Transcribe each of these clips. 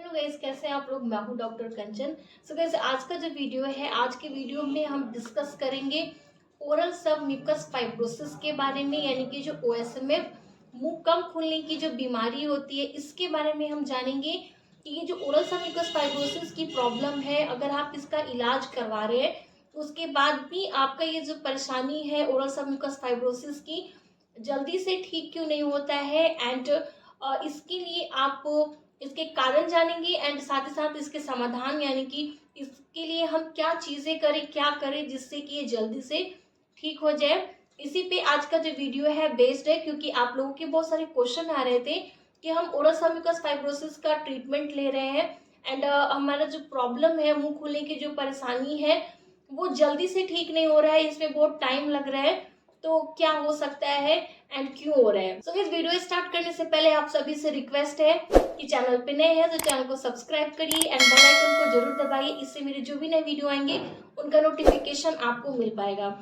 Hello guys, कैसे हैं आप लोग। मैं हूं डॉक्टर कंचन। सो गाइस, आज का जो वीडियो है, आज के वीडियो में हम डिस्कस करेंगे ओरल सब म्यूकस फाइब्रोसिस के बारे में, यानी कि जो ओएसएमएफ मुंह कम खुलने की जो बीमारी होती है, इसके बारे में हम जानेंगे कि ये जो ओरल सब म्यूकस फाइब्रोसिस की प्रॉब्लम है, अगर आप इसका इलाज करवा रहे हैं तो उसके बाद भी आपका ये जो परेशानी है ओरल सब म्यूकस फाइब्रोसिस की जल्दी से ठीक क्यों नहीं होता है। एंड इसके लिए आप इसके कारण जानेंगे एंड साथ ही साथ इसके समाधान, यानी कि इसके लिए हम क्या चीजें करें, क्या करें जिससे कि ये जल्दी से ठीक हो जाए। इसी पे आज का जो वीडियो है बेस्ड है, क्योंकि आप लोगों के बहुत सारे क्वेश्चन आ रहे थे कि हम ओरल सब म्यूकस फाइब्रोसिस का ट्रीटमेंट ले रहे हैं एंड हमारा जो प्रॉब्लम है, मुंह खुलने की जो परेशानी है, वो जल्दी से ठीक नहीं हो रहा है, इसमें बहुत टाइम लग रहा है, तो क्या हो सकता है एंड क्यों हो रहा है। सो इस वीडियो स्टार्ट करने से पहले आप सभी से रिक्वेस्ट है कि चैनल पे नए हैं तो चैनल को सब्सक्राइब करिए एंड बेल आइकन को जरूर दबाइए, इससे मेरे जो भी नए वीडियो आएंगे उनका नोटिफिकेशन आपको मिल पाएगा।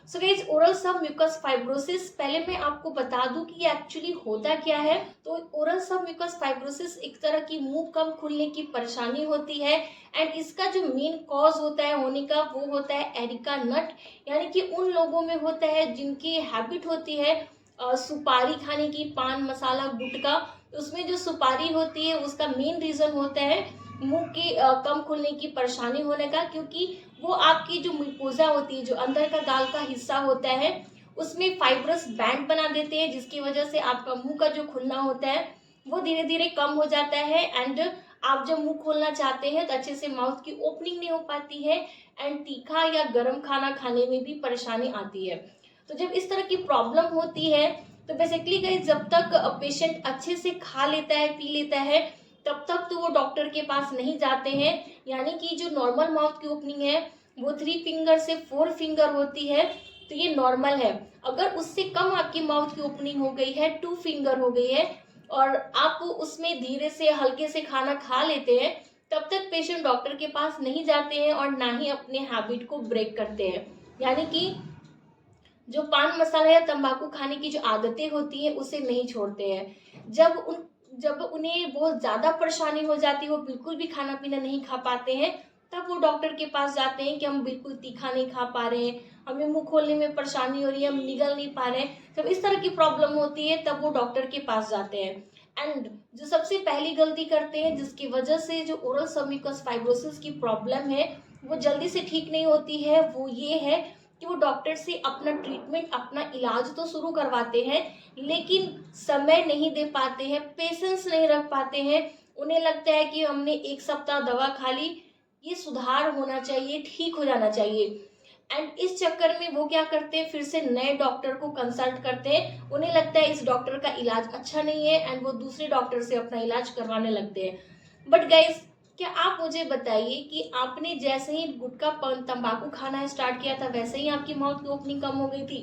सो गाइस, ओरल सब म्यूकस फाइब्रोसिस, पहले मैं आपको बता दूं कि ये एक्चुअली होता क्या है। तो ओरल सब म्यूकस फाइब्रोसिस एक तरह की मुंह कम खुलने की परेशानी होती है एंड इसका जो मेन कॉज होता है होने का, वो होता है एरिका नट, यानी कि उन लोगों में होता है जिनकी हैबिट होती है सुपारी खाने की, पान मसाला गुटखा, उसमें जो सुपारी होती है उसका मेन रीजन होता है मुंह के कम खुलने की परेशानी होने का, क्योंकि वो आपकी जो म्यूकोजा होती है, जो अंदर का गाल का हिस्सा होता है, उसमें फाइब्रस बैंड बना देते हैं, जिसकी वजह से आपका मुंह का जो खुलना होता है वो धीरे धीरे कम हो जाता है एंड आप जब मुंह खोलना चाहते हैं तो अच्छे से माउथ की ओपनिंग नहीं हो पाती है एंड तीखा या गर्म खाना खाने में भी परेशानी आती है। तो जब इस तरह की प्रॉब्लम होती है तो बेसिकली गाइस, जब तक पेशेंट अच्छे से खा लेता है, पी लेता है, तब तक तो वो डॉक्टर के पास नहीं जाते हैं। यानी कि जो नॉर्मल माउथ की ओपनिंग है वो 3 फिंगर से 4 फिंगर होती है, तो ये नॉर्मल है। अगर उससे कम आपकी माउथ की ओपनिंग हो गई है, 2 फिंगर हो गई है, और आप उसमें धीरे से हल्के से खाना खा लेते हैं, तब तक पेशेंट डॉक्टर के पास नहीं जाते हैं और ना ही अपने हैबिट को ब्रेक करते हैं। यानी कि जो पान मसाला या तंबाकू खाने की जो आदतें होती है उसे नहीं छोड़ते हैं। जब उन्हें बहुत ज्यादा परेशानी हो जाती है, वो बिल्कुल भी खाना पीना नहीं खा पाते हैं, तब वो डॉक्टर के पास जाते हैं कि हम बिल्कुल तीखा नहीं खा पा रहे हैं, हमें मुंह खोलने में परेशानी हो रही है, हम निगल नहीं पा रहे हैं। जब इस तरह की प्रॉब्लम होती है तब वो डॉक्टर के पास जाते हैं। एंड जो सबसे पहली गलती करते हैं, जिसकी वजह से जो ओरल सब म्यूकस फाइब्रोसिस की प्रॉब्लम है वो जल्दी से ठीक नहीं होती है, वो ये है कि वो डॉक्टर से अपना ट्रीटमेंट, अपना इलाज तो शुरू करवाते हैं, लेकिन समय नहीं दे पाते हैं, पेशेंस नहीं रख पाते हैं। उन्हें लगता है कि हमने 1 सप्ताह दवा खा ली, ये सुधार होना चाहिए, ठीक हो जाना चाहिए, एंड इस चक्कर में वो क्या करते हैं, फिर से नए डॉक्टर को कंसल्ट करते हैं। उन्हें लगता है इस डॉक्टर का इलाज अच्छा नहीं है एंड वो दूसरे डॉक्टर से अपना इलाज करवाने लगते हैं। बट गाइस, क्या आप मुझे बताइए कि आपने जैसे ही गुटखा पान तंबाकू खाना स्टार्ट किया था वैसे ही आपकी माउथ की ओपनिंग कम हो गई थी?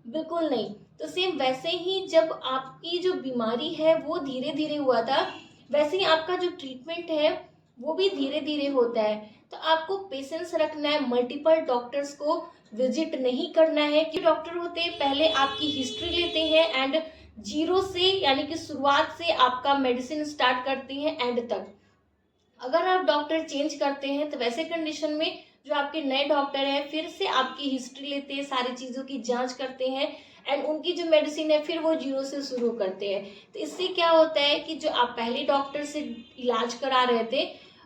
बिल्कुल नहीं। तो सेम वैसे ही जब आपकी जो बीमारी है वो धीरे धीरे हुआ था, वैसे ही आपका जो ट्रीटमेंट है वो भी धीरे धीरे होता है। तो आपको पेशेंस रखना है, मल्टीपल डॉक्टर्स को विजिट नहीं करना है। कि डॉक्टर होते हैं पहले आपकी हिस्ट्री लेते हैं एंड जीरो से, यानी कि शुरुआत से आपका मेडिसिन स्टार्ट करते हैं एंड तक। अगर आप डॉक्टर चेंज करते हैं तो वैसे कंडीशन में जो आपके नए डॉक्टर हैं फिर से आपकी हिस्ट्री लेते हैं, सारी चीज़ों की जांच करते हैं एंड उनकी जो मेडिसिन है फिर वो जीरो से शुरू करते हैं। तो इससे क्या होता है कि जो आप पहले डॉक्टर से इलाज करा रहे थे,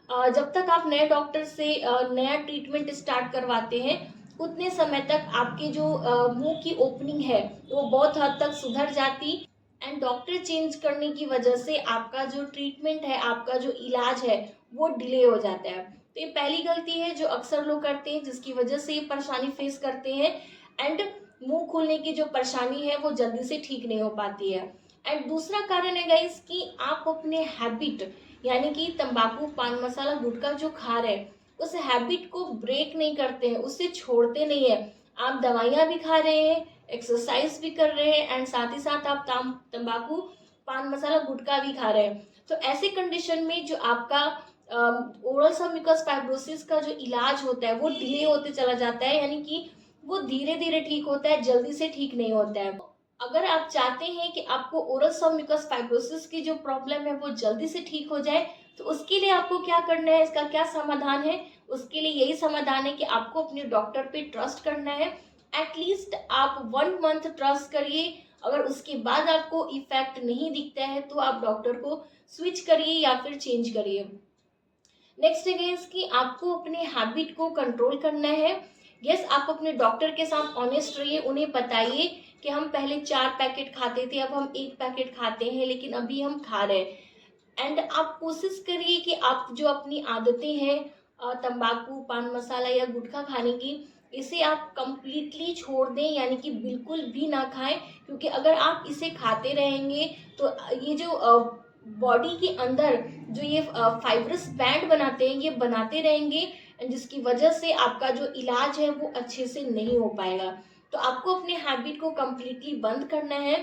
जब तक आप नए डॉक्टर से नया ट्रीटमेंट स्टार्ट करवाते हैं, उतने समय तक आपकी जो मुंह की ओपनिंग है वो बहुत हद तक सुधर जाती एंड डॉक्टर चेंज करने की वजह से आपका जो ट्रीटमेंट है, आपका जो इलाज है वो डिले हो जाता है। तो ये पहली गलती है जो अक्सर लोग करते हैं, जिसकी वजह से ये परेशानी फेस करते हैं एंड मुंह खोलने की जो परेशानी है वो जल्दी से ठीक नहीं हो पाती है। एंड दूसरा कारण है गाइस कि आप अपने हैबिट, यानी कि तंबाकू पान मसाला गुटखा जो खा रहे हैं, उस हैबिट को ब्रेक नहीं करते हैं, उससे छोड़ते नहीं है। आप दवाइयाँ भी खा रहे हैं, एक्सरसाइज भी कर रहे हैं एंड साथ ही साथ आप तंबाकू पान मसाला गुटखा भी खा रहे हैं। तो ऐसे कंडीशन में जो आपका ओरल सब म्यूकस फाइब्रोसिस का जो इलाज होता है वो डिले होते चला जाता है, यानी कि वो धीरे धीरे ठीक होता है, जल्दी से ठीक नहीं होता है। अगर आप चाहते हैं कि आपको ओरल सब म्यूकस फाइब्रोसिस की जो प्रॉब्लम है वो जल्दी से ठीक हो जाए, तो उसके लिए आपको क्या करना है, इसका क्या समाधान है? उसके लिए यही समाधान है कि आपको अपने डॉक्टर पे ट्रस्ट करना है। एटलीस्ट आप 1 मंथ ट्रस्ट करिए। अगर उसके बाद आपको इफेक्ट नहीं दिखता है तो आप डॉक्टर को स्विच करिए या फिर चेंज करिए। नेक्स्ट है कि आपको अपने हैबिट को कंट्रोल करना है। यस, आप अपने डॉक्टर के साथ ऑनेस्ट रहिए, उन्हें बताइए कि हम पहले 4 पैकेट खाते थे, अब हम 1 पैकेट खाते हैं, लेकिन अभी हम खा रहे हैं। एंड आप कोशिश करिए कि आप जो अपनी आदतें हैं तंबाकू, पान मसाला या गुटखा खाने की, इसे आप कंप्लीटली छोड़ दें, यानी कि बिल्कुल भी ना खाएं। क्योंकि अगर आप इसे खाते रहेंगे तो ये जो बॉडी के अंदर जो ये फाइब्रस बैंड बनाते हैं, ये बनाते रहेंगे, जिसकी वजह से आपका जो इलाज है वो अच्छे से नहीं हो पाएगा। तो आपको अपने हैबिट को कंप्लीटली बंद करना है।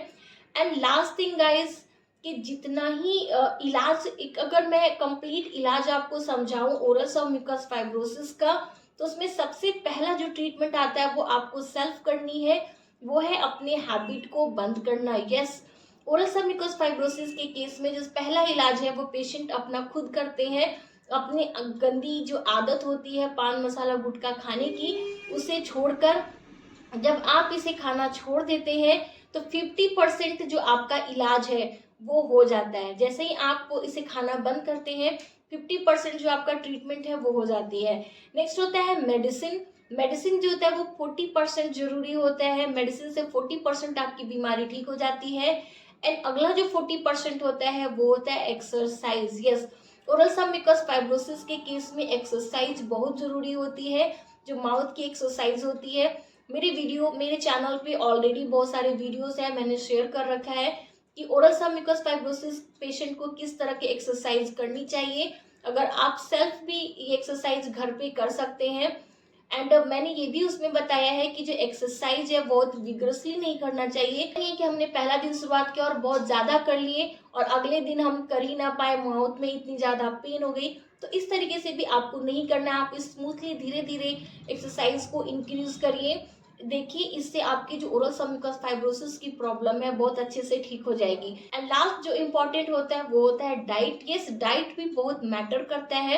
एंड लास्ट थिंग गाइस, कि जितना ही इलाज, अगर मैं कंप्लीट इलाज आपको समझाऊं ओरल सब म्यूकस फाइब्रोसिस का, तो उसमें सबसे पहला जो ट्रीटमेंट आता है वो आपको सेल्फ करनी है, वो है अपने हैबिट को बंद करना। यस, ओरल सब म्यूकस फाइब्रोसिस के केस में जो पहला इलाज है वो पेशेंट अपना खुद करते हैं। अपनी गंदी जो आदत होती है पान मसाला गुटखा खाने की, उसे छोड़कर जब आप इसे खाना छोड़ देते हैं तो 50% जो आपका इलाज है वो हो जाता है। जैसे ही आप इसे खाना बंद करते हैं 50% जो आपका ट्रीटमेंट है वो हो जाती है। नेक्स्ट होता है मेडिसिन। मेडिसिन जो होता है वो 40% जरूरी होता है। मेडिसिन से 40% आपकी बीमारी ठीक हो जाती है। एंड अगला जो 40% होता है वो होता है एक्सरसाइज। यस, ओरल सब म्यूकस फाइब्रोसिस के केस में एक्सरसाइज बहुत जरूरी होती है। जो माउथ की एक्सरसाइज होती है, मेरे चैनल पे ऑलरेडी बहुत सारे वीडियोस हैं, मैंने शेयर कर रखा है कि ओरल सब म्यूकस फाइब्रोसिस पेशेंट को किस तरह की एक्सरसाइज करनी चाहिए। अगर आप सेल्फ भी ये एक्सरसाइज घर पे कर सकते हैं। एंड मैंने ये भी उसमें बताया है कि जो एक्सरसाइज है बहुत विग्रसली नहीं करना चाहिए। नहीं कि हमने पहला दिन शुरुआत किया और बहुत ज़्यादा कर लिए और अगले दिन हम कर ही ना पाए, माउथ में इतनी ज़्यादा पेन हो गई, तो इस तरीके से भी आपको नहीं करना है। आप स्मूथली धीरे धीरे एक्सरसाइज को इंक्रीज करिए। देखिए, इससे आपकी जो ओरल सब म्यूकस फाइब्रोसिस की प्रॉब्लम है बहुत अच्छे से ठीक हो जाएगी। एंड लास्ट जो इम्पोर्टेंट होता है वो होता है डाइट। यस, डाइट भी बहुत मैटर करता है,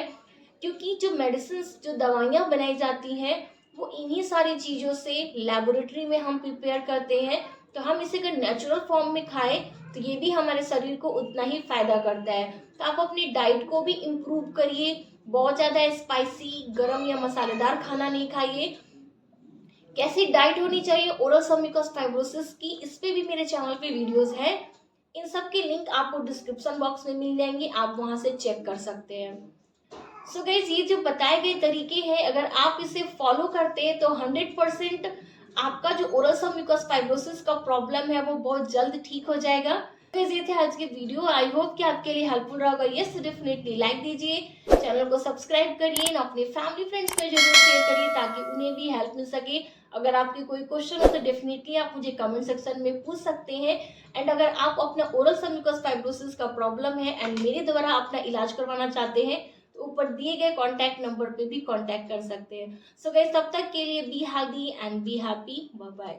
क्योंकि जो मेडिसिन, जो दवाइयाँ बनाई जाती हैं वो इन्हीं सारी चीज़ों से लेबोरेटरी में हम प्रिपेयर करते हैं। तो हम इसे अगर नेचुरल फॉर्म में खाएं तो ये भी हमारे शरीर को उतना ही फायदा करता है। तो आप अपनी डाइट को भी इम्प्रूव करिए। बहुत ज़्यादा स्पाइसी, गरम या मसालेदार खाना नहीं खाइए। कैसी डाइट होनी चाहिए ओरल सब म्यूकस फाइब्रोसिस की, इस पे भी मेरे चैनल पे वीडियोस हैं। इन सब के लिंक आपको डिस्क्रिप्शन बॉक्स में मिल जाएंगे, आप वहां से चेक कर सकते हैं। सो गाइज, ये जो बताए गए तरीके हैं, अगर आप इसे फॉलो करते हैं तो 100% आपका जो ओरल सब म्यूकस फाइब्रोसिस का प्रॉब्लम है वो बहुत जल्द ठीक हो जाएगा। गाइज, ये थे आज के वीडियो। आई होप कि आपके लिए हेल्पफुल रहा होगा। यस, डेफिनेटली लाइक दीजिए, चैनल को सब्सक्राइब करिए और अपने फैमिली फ्रेंड्स में जरूर शेयर करिए ताकि उन्हें भी हेल्प मिल सके। अगर आपके कोई क्वेश्चन हो तो डेफिनेटली आप मुझे कमेंट सेक्शन में पूछ सकते हैं। एंड अगर आप अपना ओरल सब म्यूकस फाइब्रोसिस का प्रॉब्लम है एंड मेरे द्वारा अपना इलाज करवाना चाहते हैं तो ऊपर दिए गए कॉन्टैक्ट नंबर पे भी कॉन्टैक्ट कर सकते हैं। सो गाइस, तब तक के लिए be healthy and be happy. Bye bye.